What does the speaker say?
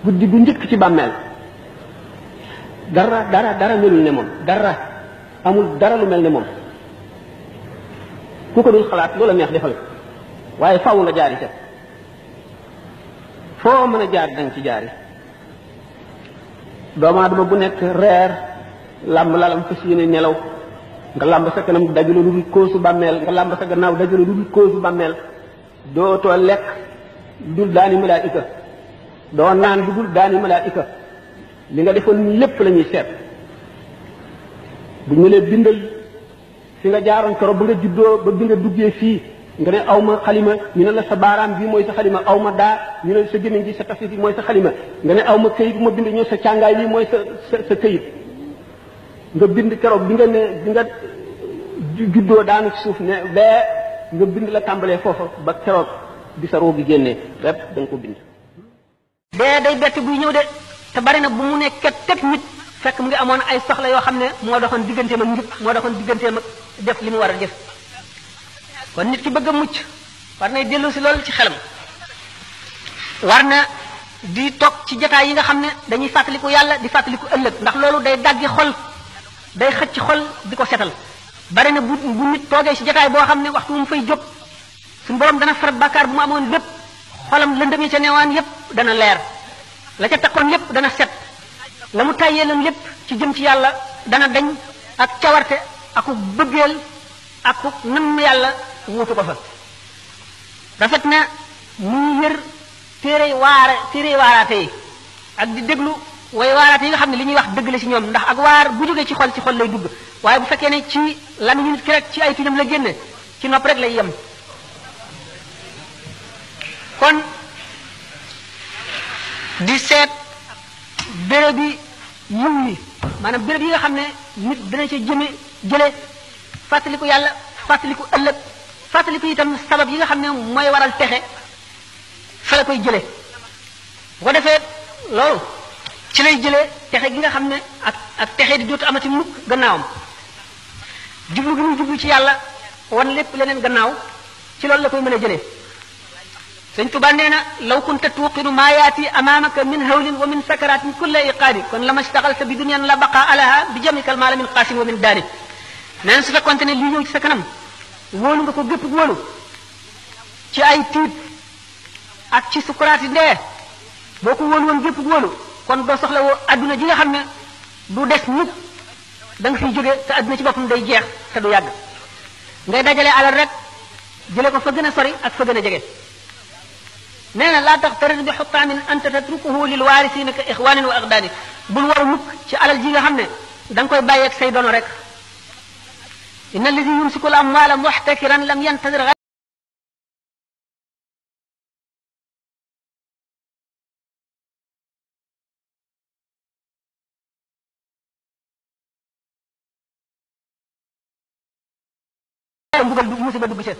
guddi gu njëkk ci bàmmeel dara melul ne moom dara amul dara lu mel ne moom ku ko dul xalaat loola neex defal waaye faaw nga jaari ca foo mën a jaar danga ci jaari doomu aadama bu nekk reer làmb lalam fas yéene nelaw nga làmb sa kanam dajale lu dul koosu bàmmeel nga làmb sa gannaaw dajale lu dul koosu bàmmeel dootoo lekk dul daani malaayika doo naan du dul daani malaayika li nga defoon lépp la ñuy seet bu ñu lee bindal fi nga jaaroon keroog ba nga juddoo ba bi nga duggee fii nga ne aw ma xalima ñu ne la sa baaraam bii mooy sa xalima aw ma daa ñu ne sa gémmiñ gi sa tafsir bi mooy sa xalima nga ne aw ma këyit bu ma bind ñëw sa càngaay lii mooy sa këyit nga bind keroog bi nga juddoo daanu ci suuf ne bee nga bind la tàmbalee foofa ba keroog bi sa roo gi génnee lépp da nga ko bind dee day bett buy ñëw de te bari na bu mu nekk teg nit fekk mu ngi amoon ay soxla yoo xam ne moo doxoon digganteem ak njub moo doxoon digganteem ak def li mu war a def kon nit ki bëgg a mucc war nay dellu si loolu ci xelam war na di toog ci jotaay yi nga xam ne dañuy fàttaliku yàlla di fàttaliku ëllëg ndax loolu day daggi xol day xëcc xol di ko setal bari na bu nit toogee ci jotaay boo xam ne waxtu mu fay jóg suñu borom dana farat bàkkaar bu mu amoon lépp xolam lëndëm yi ca neewaan yépp dana leer la ca takkoon lépp dana set la mu tàyyee lan lépp ci jëm ci yàlla dana dañ ak cawarte aku bëggeel aku nam yàlla wuutu ko fa rafet na muy yër téere waaraate yi ak di déglu way waaraate yi nga xam ne li ñuy wax dëgg la ci ñoom ndax ak waar bu jógee ci xol lay dugg waaye bu fekkee ne ci lamiñu nit ki rek ci ay tuñam la génne ci nopp rek lay yem kon di seet béréb yi yiw yi maanaam béréb yi nga xam ne nit dana ca jële fàttaliku yàlla fàttaliku ëllëg fàttaliku itam sabab yi nga xam ne mooy waral texe fa la koy jële bu ko defee loolu ci lay jëlee texe gi nga xam ne ak texe di dootu amati mukk gannaawam jublu gi muy jublu ci yàlla wan lépp leneen gannaaw ci loolu la koy mën a jëlee sëñ Tuba nee na law kunta tuuqinu maa yaati amaamaka min hawlin wa min sakaratin kulla iqaadi kon la ma staxalta bi dunyan la baqa alaha bi jamikal maala min qaasin wa min daani nee na su fekkonte ne lii ñëw ci sa kanam wóolu nga ko gépp wóolu ci ay tiit ak ci sukuraati ndee boo ko wóolu woon gépp wóolu kon doo soxla woo adduna ji nga xam ne du des mukk da nga fiy jóge te adduna ci boppam day jeex te du yàgg ngay dajale alal rek jële ko fa gën a sori ak fa gën a jege nee na laa tax tarid bi xutaamin anta tatrukuhu lil waarisina ka ixwanin wa aqdaani bul war mukk ci alal ji nga xam ne da nga koy bàyyeeg say dono rek inna alladi yumsiku al amwala muxtakiran lam yantadir mbugal musiba dugg ci